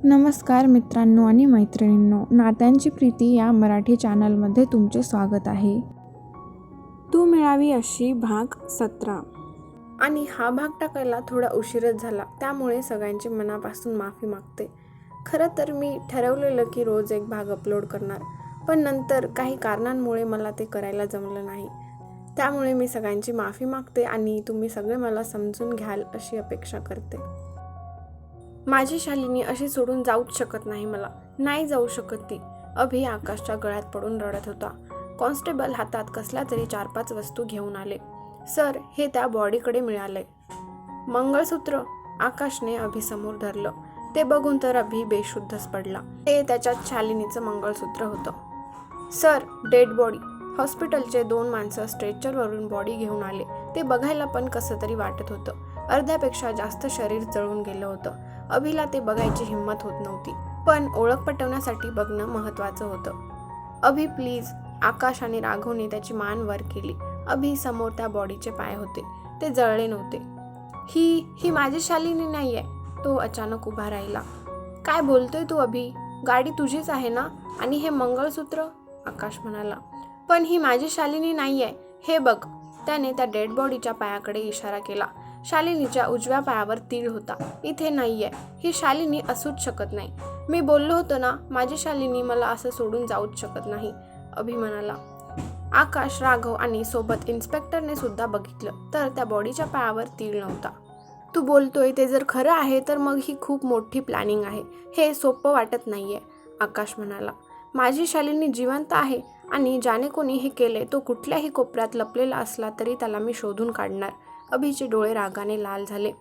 नमस्कार मित्रांनो आणि मैत्रिणींनो, नात्यांची प्रीती या मराठी चॅनलमध्ये तुमचे स्वागत आहे. तू मिळावी अशी भाग 17. आणि हा भाग टाकायला थोडा उशीरच झाला, त्यामुळे सगळ्यांची मनापासून माफी मागते. खरं तर मी ठरवलेलं की रोज एक भाग अपलोड करणार, पण नंतर काही कारणांमुळे मला ते करायला जमलं नाही. त्यामुळे मी सगळ्यांची माफी मागते आणि तुम्ही सगळे मला समजून घ्याल अशी अपेक्षा करते. माझी शालिनी अशी सोडून जाऊच शकत नाही, मला नाही जाऊ शकत ती. अभि आकाशच्या गळ्यात पडून रडत होता. कॉन्स्टेबल हातात कसल्या तरी 4-5 वस्तू घेऊन आले. सर, हे त्या बॉडीकडे मिळालंय. मंगळसूत्र, आकाशने अभिसमोर धरलं. ते बघून तर अभि बेशुद्धच पडला. ते त्याच्यात शालिनीचं मंगळसूत्र होतं. Sir, dead body. हॉस्पिटलचे 2 माणसं स्ट्रेचरवरून बॉडी घेऊन आले. ते बघायला पण कसं तरी वाटत होतं. अर्ध्यापेक्षा जास्त शरीर जळून गेलं होतं. अभिला ते बघायची हिंमत होत नव्हती, पण ओळख पटवण्यासाठी बघणं महत्त्वाचं होतं. अभि प्लीज. आकाश आणि राघवने त्याची मान वर केली. अभि समोर त्या बॉडीचे पाय होते. ते जळले नव्हते. ही माझी शालिनी नाहीये. तो अचानक उभा राहिला. काय बोलतोय तू अभि? गाडी तुझीच आहे ना? आणि हे मंगळसूत्र? आकाश म्हणाला. पण ही माझी शालिनी नाहीये. हे बघ. त्याने त्या डेड बॉडीच्या पायाकडे इशारा केला. शालिनीच्या उजव्या पायावर तीळ होता. इथे नाहीये. ही शालिनी असूच शकत नाही. मी बोललो होतो ना, माझी शालिनी मला असं सोडून जाऊच शकत नाही, अभि म्हणाला. आकाश, राघव आणि सोबत इन्स्पेक्टरने सुद्धा बघितलं तर त्या बॉडीच्या पायावर तीळ नव्हता. तू बोलतोय ते जर खरं आहे तर मग ही खूप मोठी प्लॅनिंग आहे. हे सोपं वाटत नाहीये, आकाश म्हणाला. माझी शालिनी जिवंत आहे आणि ज्याने कोणी हे केले तो कुठल्याही कोपऱ्यात लपलेला असला तरी त्याला मी शोधून काढणार. अभिचे डोळे रागाने लाल झाले.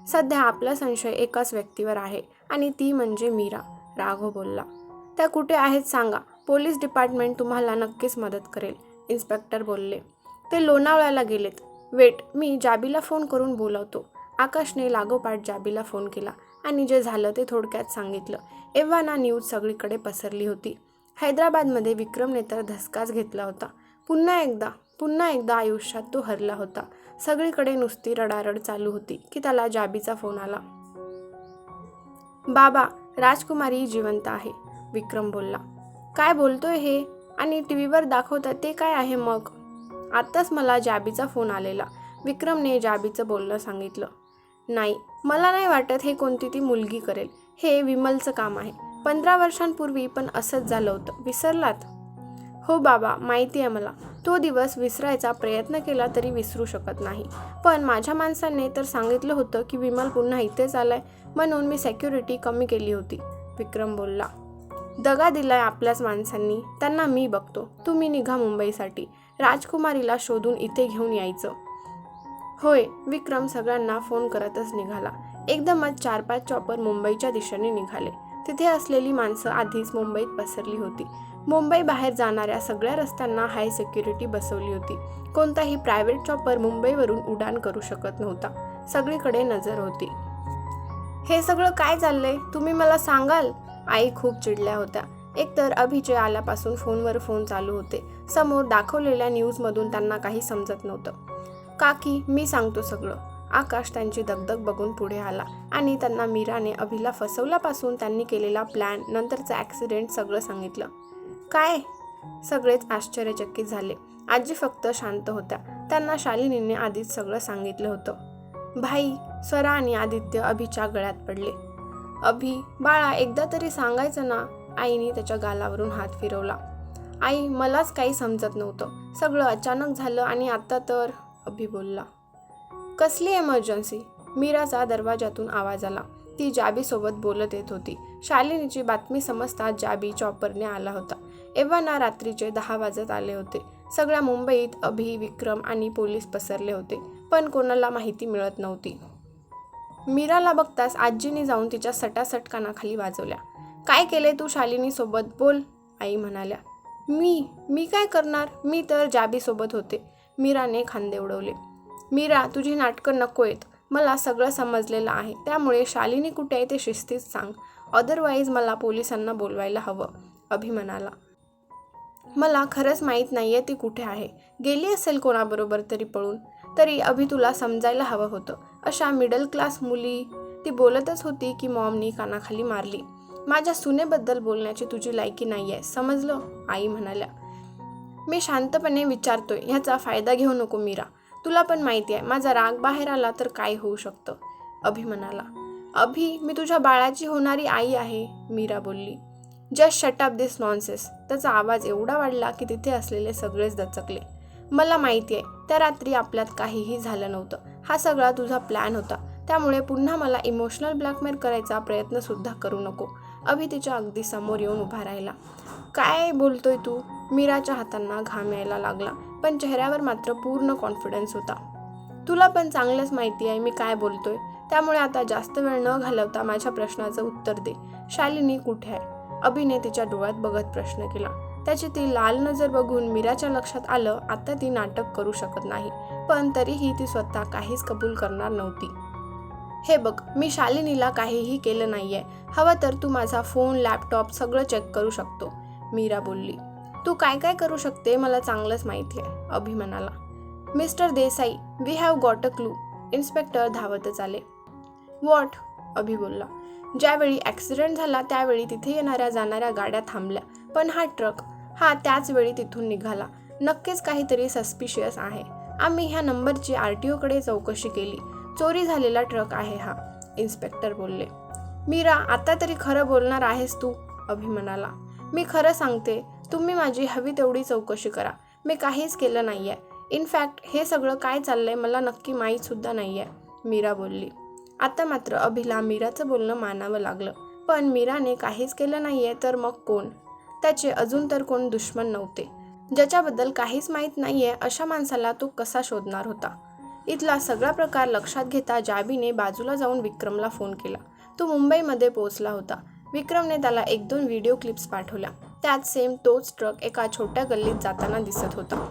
सध्या आपला संशय एकाच व्यक्तीवर आहे आणि ती म्हणजे मीरा, राघव बोलला. त्या कुठे आहेत सांगा. पोलीस डिपार्टमेंट तुम्हाला नक्कीच मदत करेल, इन्स्पेक्टर बोलले. ते लोणावळ्याला गेलेत. वेट, मी जाबीला फोन करून बोलवतो. आकाशने लागोपाठ जाबीला फोन केला आणि जे झालं ते थोडक्यात सांगितलं. एव्हाना न्यूज सगळीकडे पसरली होती. हैदराबादमध्ये विक्रमने तर धसकाच घेतला होता. पुन्हा एकदा आयुष्यात तो हरला होता. सगळीकडे नुसती रडारड चालू होती की त्याला जाबीचा फोन आला. बाबा, राजकुमारी जिवंत आहे, विक्रम बोलला. काय बोलतोय हे? आणि टीव्हीवर दाखवतात ते काय आहे मग? आत्ताच मला जाबीचा फोन आलेला, विक्रमने जाबीचं बोलणं सांगितलं. नाही, मला नाही वाटत हे कोणती ती मुलगी करेल. हे विमलचं काम आहे. 15 वर्षांपूर्वी पण असंच झालं होतं. विसरलात? हो बाबा, माहिती आहे मला. तो दिवस विसरायचा प्रयत्न केला तरी विसरू शकत नाही. पण माझ्या माणसाने तर सांगितलं होतं की विमल पुन्हा इथेच आलाय, म्हणून मी सेक्युरिटी कमी केली होती, विक्रम बोलला. दगा दिलाय आपल्याच माणसांनी. त्यांना मी बघतो. तुम्ही निघा मुंबईसाठी. राजकुमारीला शोधून इथे घेऊन यायचं. होय, विक्रम सगळ्यांना फोन करतच निघाला. एकदमच 4-5 चॉपर मुंबईच्या दिशेने निघाले. तिथे असलेली माणसं आधीच मुंबईत पसरली होती. मुंबई बाहेर जाणाऱ्या सगळ्या रस्त्यांना हाय सिक्युरिटी बसवली होती. कोणताही प्रायव्हेट चॉपर मुंबईवरून उड्डाण करू शकत नव्हता. सगळीकडे नजर होती. हे सगळं काय चाललंय? तुम्ही मला सांगाल? आई खूप चिडल्या होत्या. एकतर अभिचे आल्यापासून फोनवर फोन चालू होते. समोर दाखवलेल्या न्यूजमधून त्यांना काही समजत नव्हतं. काकी, मी सांगतो सगळं. आकाश त्यांची दगदग बघून पुढे आला आणि त्यांना मीराने अभिला फसवल्यापासून त्यांनी केलेला प्लॅन, नंतरचा ॲक्सिडेंट सगळं सांगितलं. काय? सगळेच आश्चर्यचकित झाले. आजी फक्त शांत होत्या. त्यांना शालिनीने आधीच सगळं सांगितलं होतं. भाई, स्वरा आणि आदित्य अभिच्या गळ्यात पडले. अभि, बाळा, एकदा तरी सांगायचं ना. आईने त्याच्या गालावरून हात फिरवला. आई, मलाच काही समजत नव्हतं. सगळं अचानक झालं आणि आता तर, अभि बोलला. कसली एमर्जन्सी? मीराचा दरवाजातून आवाज आला. ती जाबीसोबत बोलत येत होती. शालिनीची बातमी समजता जाबी चॉपरने आला होता. एव्हाना रात्रीचे 10 वाजत आले होते. सगळ्या मुंबईत अभि, विक्रम आणि पोलीस पसरले होते, पण कोणाला माहिती मिळत नव्हती. मीराला बघताच आजीने जाऊन तिच्या सटासट कानाखाली वाजवल्या. काय केले तू शालिनीसोबत? बोल, आई म्हणाल्या. मी काय करणार? मी तर जाबीसोबत होते, मीराने खांदे उडवले. मीरा, तुझी नाटकं नको आहेत. मला सगळं समजलेलं आहे. त्यामुळे शालिनी कुठे आहे ते शिस्तीत सांग. अदरवाईज मला पोलिसांना बोलवायला हवं, अभि म्हणाला. मला खरंच माहीत नाहीये ती कुठे आहे. गेली असेल कोणाबरोबर तरी पळून. तरी अभि तुला समजायला हवं होतं. अशा मिडल क्लास मुली. ती बोलतच होती की मॉमनी कानाखाली मारली. माझ्या सुनेबद्दल बोलण्याची तुझी लायकी नाही आहे, समजलं? आई म्हणाल्या. मी शांतपणे विचारतोय, ह्याचा फायदा घेऊ नको मीरा. तुला पण माहिती आहे माझा राग बाहेर आला तर काय होऊ शकतं. अभि म्हणाला. अभि, मी तुझ्या बाळाची होणारी आई आहे, मीरा बोलली. जस्ट शट अप दिस नॉनसेन्स. त्याचा आवाज एवढा वाढला की तिथे असलेले सगळेच दचकले. मला माहिती आहे त्या रात्री आपल्यात काहीही झालं नव्हतं. हा सगळा तुझा प्लॅन होता. त्यामुळे पुन्हा मला इमोशनल ब्लॅकमेल करायचा प्रयत्न सुद्धा करू नको. अभि तिच्या अगदी समोर येऊन उभा राहिला. काय बोलतोय तू? मीराच्या हातांना घाम यायला लागला, पण चेहऱ्यावर मात्र पूर्ण कॉन्फिडन्स होता. तुला पण चांगलंच माहिती आहे मी काय बोलतोय, त्यामुळे आता जास्त वेळ न घालवता माझ्या प्रश्नाचं उत्तर दे. शालिनी कुठे आहे? अभिने तिच्या डोळ्यात बघत प्रश्न केला. त्याची ती लाल नजर बघून मीराच्या लक्षात आलं आता ती नाटक करू शकत नाही, पण तरीही ती स्वतः काहीच कबूल करणार नव्हती. हे बघ, मी शालिनीला काहीही केलं नाहीये. हवं तर तू माझा फोन, लॅपटॉप सगळं चेक करू शकतो, मीरा बोलली. तू काय काय करू शकते मला चांगलंच माहिती आहे, अभि म्हणाला. Mister Desai, we have got a clue. Inspector धावतच आले. व्हॉट? अभि बोलला. ज्यावेळी ॲक्सिडेंट झाला त्यावेळी तिथे येणाऱ्या जाणाऱ्या गाड्या थांबल्या, पण हा ट्रक हा त्याच वेळी तिथून निघाला. नक्कीच काहीतरी सस्पिशियस आहे. आम्ही ह्या नंबरची RTOकडे चौकशी केली. चोरी झालेला ट्रक आहे हा, इन्स्पेक्टर बोलले. मीरा, आता तरी खरं बोलणार आहेस तू? अभि म्हणाला. मी खरं सांगते, तुम्ही माझी हवी तेवढी चौकशी करा. मी काहीच केलं नाहीये. इनफॅक्ट हे सगळं काय चाललंय मला नक्की माहीत सुद्धा नाहीये, मीरा बोलली. आता मात्र अभिला मीराचं बोलणं मानावं लागलं. पण मीराने काहीच केलं नाहीये तर मग कोण? त्याचे अजून तर कोण दुश्मन नव्हते. ज्याच्याबद्दल काहीच माहीत नाहीये अशा माणसाला तो कसा शोधणार होता? इथला सगळा प्रकार लक्षात घेता जाबीने बाजूला जाऊन विक्रमला फोन केला. तो मुंबईमध्ये पोहोचला होता. विक्रमने त्याला 1-2 व्हिडिओ क्लिप्स पाठवल्या. त्यात सेम तोच ट्रक एका छोट्या गल्लीत जाताना दिसत होता.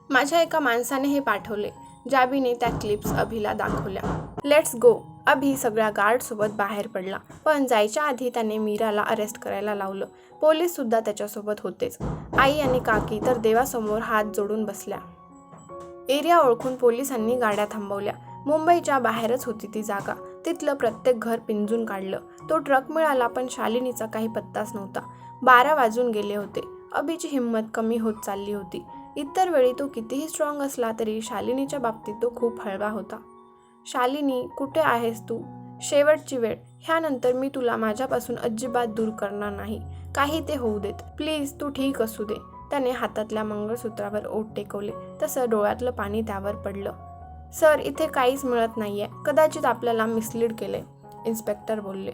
माझ्या एका माणसाने हे पाठवले. जाबीने त्या क्लिप्स अभिला दाखवल्या. Let's go. अभि सगळ्या गार्डसोबत बाहेर पडला, पण जायच्या आधी त्याने मीराला अरेस्ट करायला लावलं. पोलीस सुद्धा त्याच्यासोबत होतेच. आई आणि काकी तर देवासमोर हात जोडून बसल्या. एरिया ओळखून पोलिसांनी गाड्या थांबवल्या. मुंबईच्या बाहेरच होती ती जागा. तिथलं प्रत्येक घर पिंजून काढलं. तो ट्रक मिळाला, पण शालिनीचा काही पत्ताच नव्हता. 12 वाजून गेले होते. अभिची हिंमत कमी होत चालली होती. इतर वेळी तो कितीही स्ट्रॉंग असला तरी शालिनीच्या बाबतीत तो खूप हळवा होता. शालिनी, कुठे आहेस तू? शेवटची वेळ. ह्यानंतर मी तुला माझ्यापासून अजिबात दूर करणार नाही. काही ते होऊ देत. प्लीज तू ठीक असू दे. त्याने हातातल्या मंगळसूत्रावर ओठ टेकवले. तसं डोळ्यातलं पाणी त्यावर पडलं. सर, इथे काहीच मिळत नाहीये. कदाचित आपल्याला मिसलीड केले, इन्स्पेक्टर बोलले.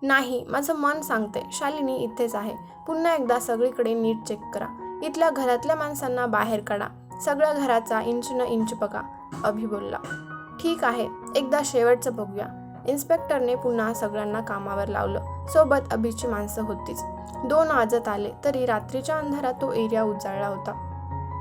नाही, माझं मन सांगते शालिनी इथेच आहे. पुन्हा एकदा सगळीकडे नीट चेक करा. इथल्या घरातल्या माणसांना बाहेर काढा. सगळ्या घराचा इंच न इंच बघा, अभि बोलला. ठीक आहे, एकदा शेवटचं बघूया. इन्स्पेक्टरने पुन्हा सगळ्यांना कामावर लावलं. सोबत अभिची माणसं होतीच. 2 वाजत आले तरी रात्रीच्या अंधारात तो एरिया उजाळला होता.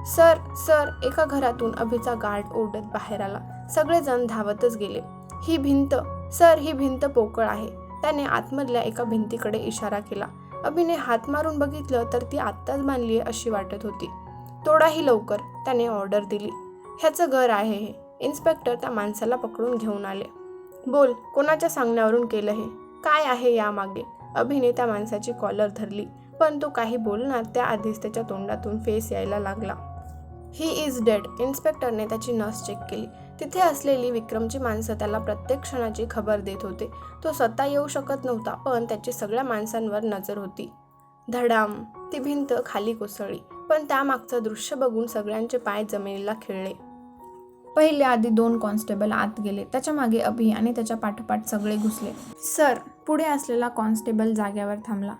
सर सर, एका घरातून अभिचा गार्ड ओरडत बाहेर आला. सगळेजण धावतच गेले. ही भिंत, सर, ही भिंत पोकळ आहे. त्याने आतमधल्या एका भिंतीकडे इशारा केला. अभिने हात मारून बघितलं तर ती आत्ताच बांधली अशी वाटत होती. तोडा ही लवकर, त्याने ऑर्डर दिली. ह्याचं घर आहे हे. इन्स्पेक्टर त्या माणसाला पकडून घेऊन आले. बोल, कोणाच्या सांगण्यावरून केलं हे? काय आहे यामागे? अभिने त्या माणसाची कॉलर धरली, पण तो काही बोलणार त्याआधीच त्याच्या तोंडातून फेस यायला लागला. He is dead. इन्स्पेक्टरने त्याची नस चेक केली. तिथे असलेली विक्रमची माणसं त्याला प्रत्येक क्षणाची खबर देत होते. तो स्वतः येऊ शकत नव्हता, पण त्याची सगळ्या माणसांवर नजर होती. धडाम. ती भिंत खाली कोसळली, पण त्यामागचं दृश्य बघून सगळ्यांचे पाय जमिनीला खिळले. पहिले आधी 2 कॉन्स्टेबल आत गेले. त्याच्या मागे अभि आणि त्याच्या पाठोपाठ सगळे घुसले. सर, पुढे असलेला कॉन्स्टेबल जाग्यावर थांबला.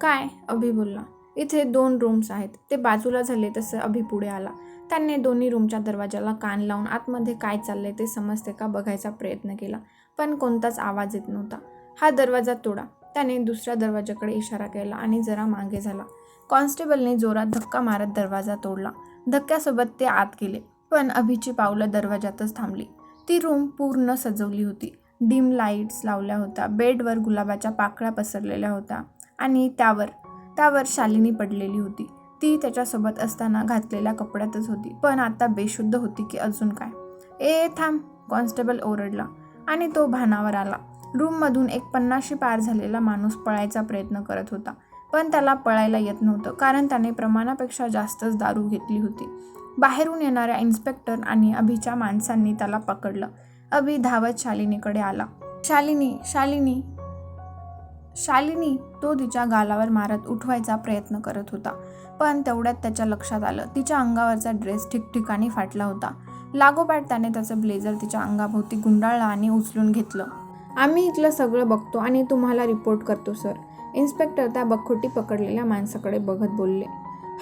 काय? अभि बोलला. इथे 2 रूम्स आहेत. ते बाजूला झाले तसं अभि पुढे आला. त्याने दोन्ही रूमच्या दरवाजाला कान लावून आतमध्ये काय चाललंय ते समजते का बघायचा प्रयत्न केला, पण कोणताच आवाज येत नव्हता. हा दरवाजा तोडा. त्याने दुसऱ्या दरवाजाकडे इशारा केला आणि जरा मागे झाला. कॉन्स्टेबलने जोरात धक्का मारत दरवाजा तोडला. धक्क्यासोबत ते आत गेले, पण अभिची पावलं दरवाजातच थांबली. ती रूम पूर्ण सजवली होती. डिम लाईट्स लावल्या होत्या. बेडवर गुलाबाच्या पाकळ्या पसरलेल्या होत्या आणि त्यावर शालिनी पडलेली होती. ती त्याच्यासोबत असताना घातलेल्या कपड्यातच होती, पण आता बेशुद्ध होती की अजून काय. थांब, कॉन्स्टेबल ओरडला आणि तो भानावर आला. रूममधून एक 50शी पार झालेला माणूस पळायचा प्रयत्न करत होता, पण त्याला पळायला येत नव्हतं, कारण त्याने प्रमाणापेक्षा जास्तच दारू घेतली होती. बाहेरून येणाऱ्या इन्स्पेक्टर आणि अभिच्या माणसांनी त्याला पकडलं. अभि धावत शालिनीकडे आला. शालिनी, शालिनी, शालिनी, तो तिच्या गालावर मारत उठवायचा प्रयत्न करत होता, पण तेवढ्यात त्याच्या लक्षात आलं तिच्या अंगावरचा ड्रेस ठिकठिकाणी फाटला होता. लागोपाठ त्याने त्याचं ब्लेझर तिच्या अंगाभोवती गुंडाळलं आणि उचलून घेतलं. आम्ही इथलं सगळं बघतो आणि तुम्हाला रिपोर्ट करतो सर, इन्स्पेक्टर त्या बखोटी पकडलेल्या माणसाकडे बघत बोलले.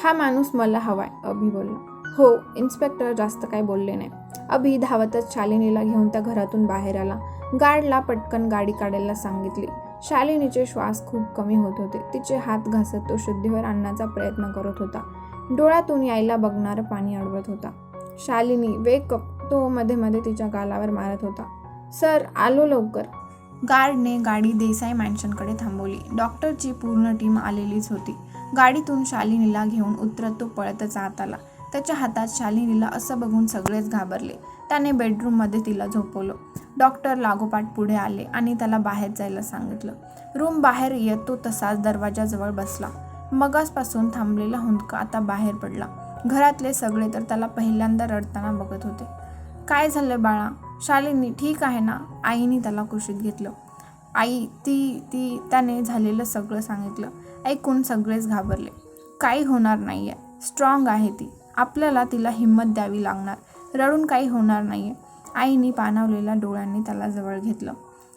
हा माणूस मला हवाय, अभि बोलला. हो, इन्स्पेक्टर जास्त काही बोलले नाही. अभि धावतच शालिनीला घेऊन त्या घरातून बाहेर आला. गार्डला पटकन गाडी काढायला सांगितली. शालिनीचे श्वास खूप कमी होत होते. तिचे हात घासत तो शुद्धीवर आणण्याचा प्रयत्न करत होता. डोळ्यातून यायला बघणारं पाणी अडवत होता. शालिनी, वेक अप, तो मध्ये मध्ये तिच्या गालावर मारत होता. सर, आलो लवकर. गार्डने गाडी देसाई मॅन्शनकडे थांबवली. डॉक्टरची पूर्ण टीम आलेलीच होती. गाडीतून शालिनीला घेऊन उतरत तो पळतच आत आला. त्याच्या हातात शालिनीला असं बघून सगळेच घाबरले. त्याने बेडरूममध्ये तिला झोपवलं. डॉक्टर लागोपाठ पुढे आले आणि त्याला बाहेर जायला सांगितलं. रूम बाहेर येत तो तसाच दरवाजाजवळ बसला. मगासपासून थांबलेला हुंदका आता बाहेर पडला. घरातले सगळे तर त्याला पहिल्यांदा रडताना बघत होते. काय झालं बाळा? शालिनी ठीक आहे ना? आईने त्याला कुशीत घेतलं. आई, ती त्याने झालेलं सगळं सांगितलं. ऐकून सगळेच घाबरले. काही होणार नाही आहे, स्ट्रॉंग आहे ती. आपल्याला तिला हिंमत द्यावी लागणार. रडून काही होणार नाही आहे. आईने पाणावलेल्या डोळ्यांनी त्याला जवळ घेतलं.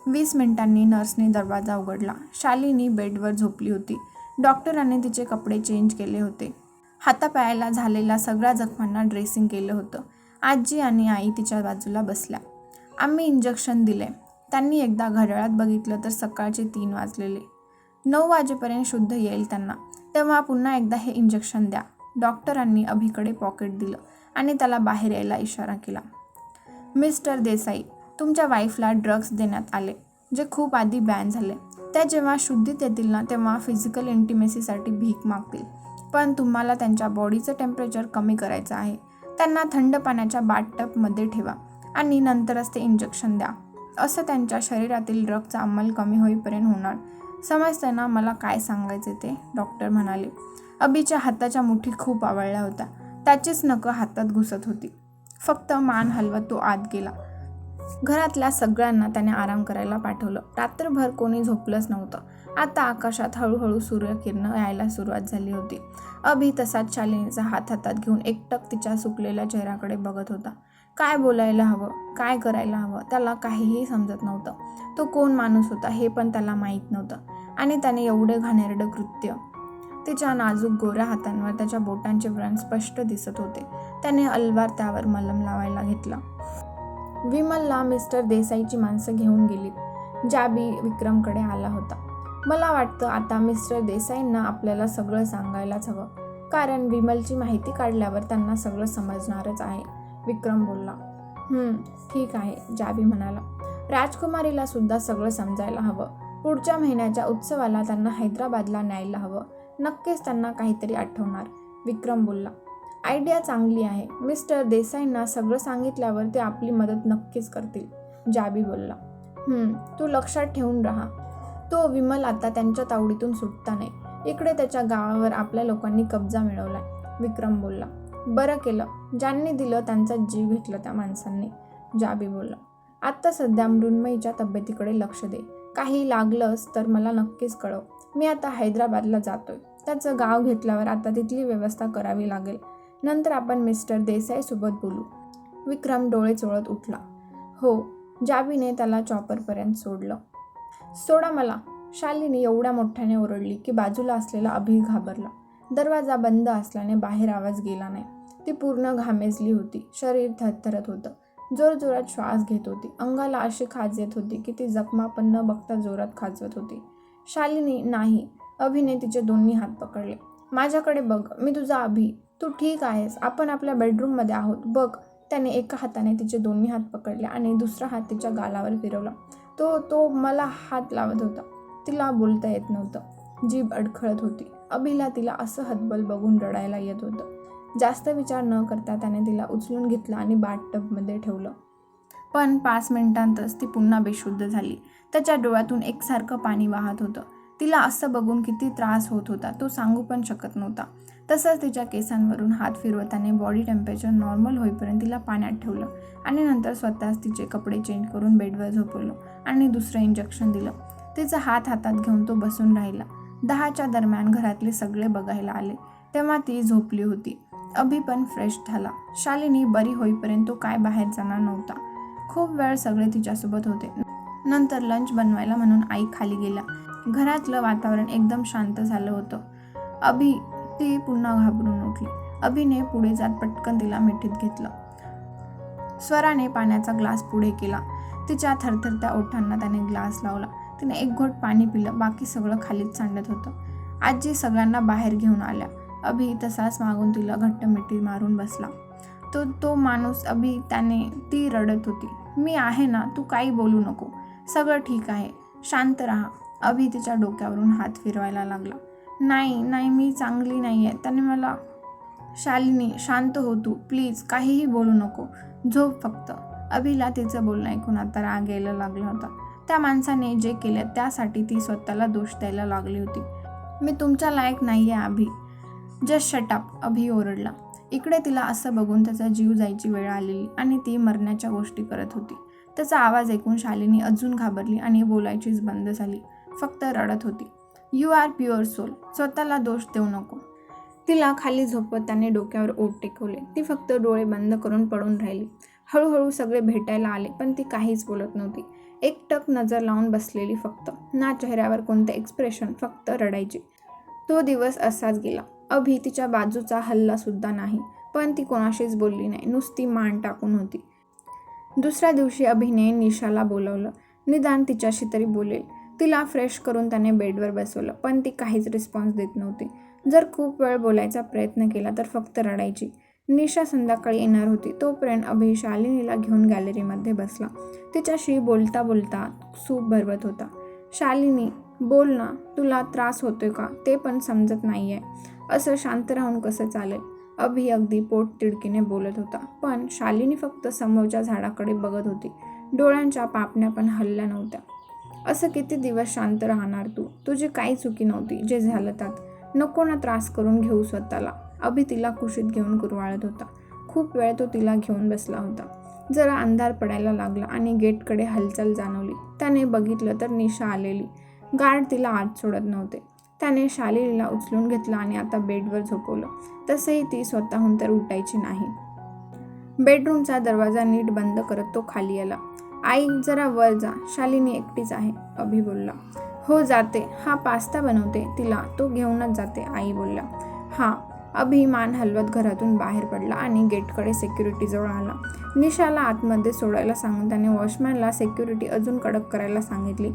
20 मिनिटांनी नर्सने दरवाजा उघडला. शालिनी बेडवर झोपली होती. डॉक्टरांनी तिचे कपडे चेंज केले होते. हातापायाला झालेल्या सगळ्या जखमांना ड्रेसिंग केलं होतं. आजी आणि आई तिच्या बाजूला बसल्या. आम्ही इंजेक्शन दिले. त्यांनी एकदा घड्याळात बघितलं तर सकाळचे 3 वाजलेले. 9 वाजेपर्यंत शुद्ध येईल त्यांना, तेव्हा पुन्हा एकदा हे इंजेक्शन द्या. डॉक्टरांनी अभिकडे पॉकेट दिलं आणि त्याला बाहेर यायला इशारा केला. मिस्टर देसाई, तुमच्या वाईफला ड्रग्ज देण्यात आले, जे खूप आधी बॅन झाले. त्या जेव्हा शुद्धीत येतील ना, तेव्हा फिजिकल इंटिमेसीसाठी भीक मागतील. पण तुम्हाला त्यांच्या बॉडीचं टेम्परेचर कमी करायचं आहे. त्यांना थंड पाण्याच्या बाथटबमध्ये ठेवा आणि नंतरच ते इंजेक्शन द्या. असं त्यांच्या शरीरातील ड्रगचा अंमल कमी होईपर्यंत होणार. समजतं ना मला काय सांगायचे ते? डॉक्टर म्हणाले. अभिच्या हाताच्या मुठी खूप आवळल्या होत्या. त्याचीच नखं हातात घुसत होती. फक्त मान हलवत तो आत गेला. घरातल्या सगळ्यांना त्याने आराम करायला पाठवलं. रात्रभर कोणी झोपलंच नव्हतं. आता आकाशात हळूहळू सूर्यकिरणं यायला सुरुवात झाली होती. अभि तसाच शालिनीचा हात हातात घेऊन एकटक तिच्या सुकलेल्या चेहऱ्याकडे बघत होता. काय बोलायला हवं, काय करायला हवं, त्याला काहीही समजत नव्हतं. तो कोण माणूस होता हे पण त्याला माहीत नव्हतं. आणि त्याने एवढे घाणेरडं कृत्य. तिच्या नाजूक गोऱ्या हातांवर त्याच्या बोटांचे व्रण स्पष्ट दिसत होते. त्याने अलवार त्यावर मलम लावायला घेतला. विमलला मिस्टर देसाईची माणसं घेऊन गेलीत. जाबी विक्रमकडे आला होता. मला वाटतं आता मिस्टर देसाईंना आपल्याला सगळं सांगायलाच हवं, कारण विमलची माहिती काढल्यावर त्यांना सगळं समजणारच आहे, विक्रम बोलला. ठीक आहे, जाबी म्हणाला. राजकुमारीला सुद्धा सगळं समजायला हवं. पुढच्या महिन्याच्या उत्सवाला त्यांना हैदराबादला न्यायला हवं. नक्कीच त्यांना काहीतरी आठवणार, विक्रम बोलला. आयडिया चांगली आहे. मिस्टर देसाईंना सगळं सांगितल्यावर ते आपली मदत नक्कीच करतील, जाबी बोलला. तू लक्षात ठेवून राहा. तो विमल आता त्यांच्या तावडीतून सुटता नाही. इकडे त्याच्या गावावर आपल्या लोकांनी कब्जा मिळवलाय, विक्रम बोलला. बरं केलं, ज्यांनी दिलं त्यांचा जीव घेतला त्या माणसांनी, जाबी बोलला. आत्ता सध्या मृण्मयीच्या तब्येतीकडे लक्ष दे. काही लागलंच तर मला नक्कीच कळव. मी आता हैदराबादला जातोय. त्याचं गाव घेतल्यावर आता तिथली व्यवस्था करावी लागेल. नंतर आपण मिस्टर देसाईसोबत बोलू. विक्रम डोळे चोळत उठला. हो, जाबीने त्याला चॉपरपर्यंत सोडलं. सोडा मला, शालिनी एवढ्या मोठ्याने ओरडली की बाजूला असलेला अभि घाबरला. दरवाजा बंद असल्याने बाहेर आवाज गेला नाही. ती पूर्ण घामेजली होती. शरीर थरथरत होतं. जोरजोरात श्वास घेत होती. अंगाला अशी खाज येत होती की ती जखमा पण न बघता जोरात खाजवत होती. शालिनी, नाही. अभिने तिचे दोन्ही हात पकडले. माझ्याकडे बघ, मी तुझा अभि. तू ठीक आहेस? आपण आपल्या बेडरूममध्ये आहोत, बघ. त्याने एका हाताने तिचे दोन्ही हात पकडले आणि दुसरा हात तिच्या गालावर फिरवला. तो मला हात लावत होता. तिला बोलता येत नव्हतं. जीभ अडखळत होती. अभिला तिला असं हतबल बघून रडायला येत होतं. जास्त विचार न करता त्याने तिला उचलून घेतलं आणि बाथटबमध्ये ठेवलं. पण 5 मिनिटांतच ती पुन्हा बेशुद्ध झाली. त्याच्या डोळ्यातून एकसारखं पाणी वाहत होतं. तिला असं बघून किती त्रास होत होता तो सांगू पण शकत नव्हता. तसंच तिच्या केसांवरून हात फिरवताना बॉडी टेम्परेचर नॉर्मल होईपर्यंत तिला पाण्यात ठेवलं आणि नंतर स्वतःच तिचे कपडे चेंज करून बेडवर झोपवलं आणि दुसरं इंजेक्शन दिलं. तिचा हात हातात घेऊन तो बसून राहिला. 10च्या दरम्यान घरातले सगळे बघायला आले तेव्हा ती झोपली होती. अभि पण फ्रेश झाला. शालिनी बरी होईपर्यंत तो काय बाहेर जाणार नव्हता. खूप वेळ सगळे तिच्यासोबत होते. नंतर लंच बनवायला म्हणून आई खाली गेल्या. घरातलं वातावरण एकदम शांत झालं होतं. अभि ती पुन्हा घाबरून उठली. अभिने पुढे जात पटकन तिला मिठीत घेतलं. स्वराने पाण्याचा ग्लास पुढे केला. तिच्या थरथरत्या ओठांना त्याने ग्लास लावला. तिने एक घोट पाणी पिलं. बाकी सगळं खालीच सांडत होतं. आजी सगळ्यांना बाहेर घेऊन आल्या. अभि तसाच मागून तिला घट्ट मिठी मारून बसला. तो माणूस अभि ती रडत होती. मी आहे ना, तू काही बोलू नको, सगळं ठीक आहे, शांत राहा. अभि तिच्या डोक्यावरून हात फिरवायला लागला. नाही मी चांगली नाही आहे, त्याने मला. शालिनी शांत हो तू प्लीज, काहीही बोलू नको, झोप फक्त. अभिला तिचं बोलणं ऐकून आता राग यायला लागला होता. त्या माणसाने जे केलं त्यासाठी ती स्वतःला दोष द्यायला लागली होती. मी तुमच्या लायक नाही आहे अभि, जस्ट शट अप. अभि ओरडला. इकडे तिला असं बघून त्याचा जीव जायची वेळ आलेली आणि ती मरण्याच्या गोष्टी करत होती. त्याचा आवाज ऐकून शालिनी अजून घाबरली आणि बोलायचीच बंद झाली. फक्त रडत होती. यू आर प्युअर सोल, स्वतःला दोष देऊ नको. तिला खाली झोपत त्याने डोक्यावर ओठ टेकवले. ती फक्त डोळे बंद करून पडून राहिली. हळूहळू सगळे भेटायला आले पण ती काहीच बोलत नव्हती. एकटक नजर लावून बसलेली फक्त. ना चेहऱ्यावर कोणते एक्सप्रेशन, फक्त रडायची. तो दिवस असाच गेला. अभि तिच्या बाजूचा हल्ला सुद्धा नाही, पण ती कोणाशीच बोलली नाही, नुसती मान टाकून होती. दुसऱ्या दिवशी अभिने निशाला बोलावलं. निदान तिच्याशी तरी बोलेल. तिला फ्रेश करून त्याने बेडवर बसवलं पण ती काहीच रिस्पॉन्स देत नव्हती. जर खूप वेळ बोलायचा प्रयत्न केला तर फक्त रडायची. निशा संध्याकाळी येणार होती तोपर्यंत अभि शालिनीला घेऊन गॅलरीमध्ये बसला. तिच्याशी बोलता बोलता सूप भरवत होता. शालिनी बोल ना, तुला त्रास होतोय का ते पण समजत नाहीये. असं शांत राहून कसं चालेल. अभि अगदी पोट तिडकीने बोलत होता पण शालिनी फक्त समोरच्या झाडाकडे बघत होती. डोळ्यांच्या पापण्या पण हलल्या नव्हत्या. असं किती दिवस शांत राहणार तू? तुझी काही चुकी नव्हती, जे झालं त्यात. नको ना त्रास करून घेऊ स्वतःला. अभि तिला कुशीत घेऊन कुरवाळत होता. खूप वेळ तो तिला घेऊन बसला होता. जरा अंधार पडायला लागला आणि गेटकडे हालचाल जाणवली. त्याने बघितलं तर निशा आलेली. गार्ड तिला आत सोडत नव्हते. त्याने शालिनीला उचलून घेतलं आणि आता बेडवर झोपवलं. तसंही ती स्वतःहून तर उठायची नाही. बेडरूमचा दरवाजा नीट बंद करत तो खाली आला. आई जरा वर जा, शालिनी एकटीच आहे, अभि बोलला. हो जाते, हा पास्ता बनवते, तिला तो घेऊनच जाते, आई बोलला. हां. अभि मान हलवत घरातून बाहेर पडला आणि गेटकडे सेक्युरिटीजवळ आला. निशाला आतमध्ये सोडायला सांगून त्याने वॉचमॅनला सेक्युरिटी अजून कडक करायला सांगितली.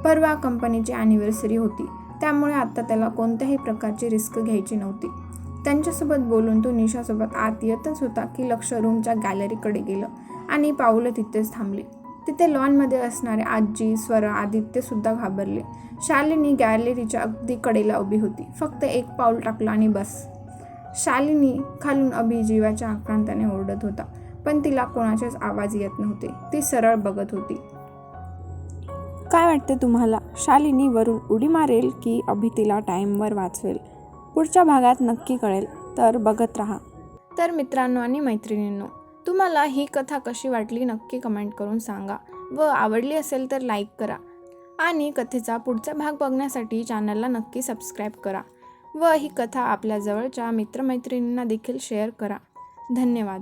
परवा कंपनीची ॲनिव्हर्सरी होती त्यामुळे आता त्याला कोणत्याही प्रकारची रिस्क घ्यायची नव्हती. त्यांच्यासोबत बोलून तो निशासोबत आत येतच होता की लक्ष रूमच्या गॅलरीकडे गेलं आणि पावलं तिथेच थांबली. तिथे लॉनमध्ये असणारे आजी, स्वरा, आदित्य सुद्धा घाबरले. शालिनी गॅलरीच्या अगदी कडेला उभी होती. फक्त एक पाऊल टाकलं आणि बस. शालिनी खालून अभि जीवाच्या आक्रांताने ओरडत होता पण तिला कोणाचेच आवाज येत नव्हते. ती सरळ बघत होती. काय वाटते तुम्हाला? शालिनी वरून उडी मारेल की अभि तिला टाईमवर वाचवेल? पुढच्या भागात नक्की कळेल, तर बघत राहा. तर मित्रांनो आणि मैत्रिणींनो, तुम्हाला ही कथा कशी वाटली नक्की कमेंट करून सांगा व आवडली असेल तर लाईक करा आणि कथेचा पुढचा भाग बघण्यासाठी चॅनलला नक्की सबस्क्राईब करा व ही कथा आपल्या जवळच्या मित्रमैत्रिणींना देखील शेअर करा. धन्यवाद.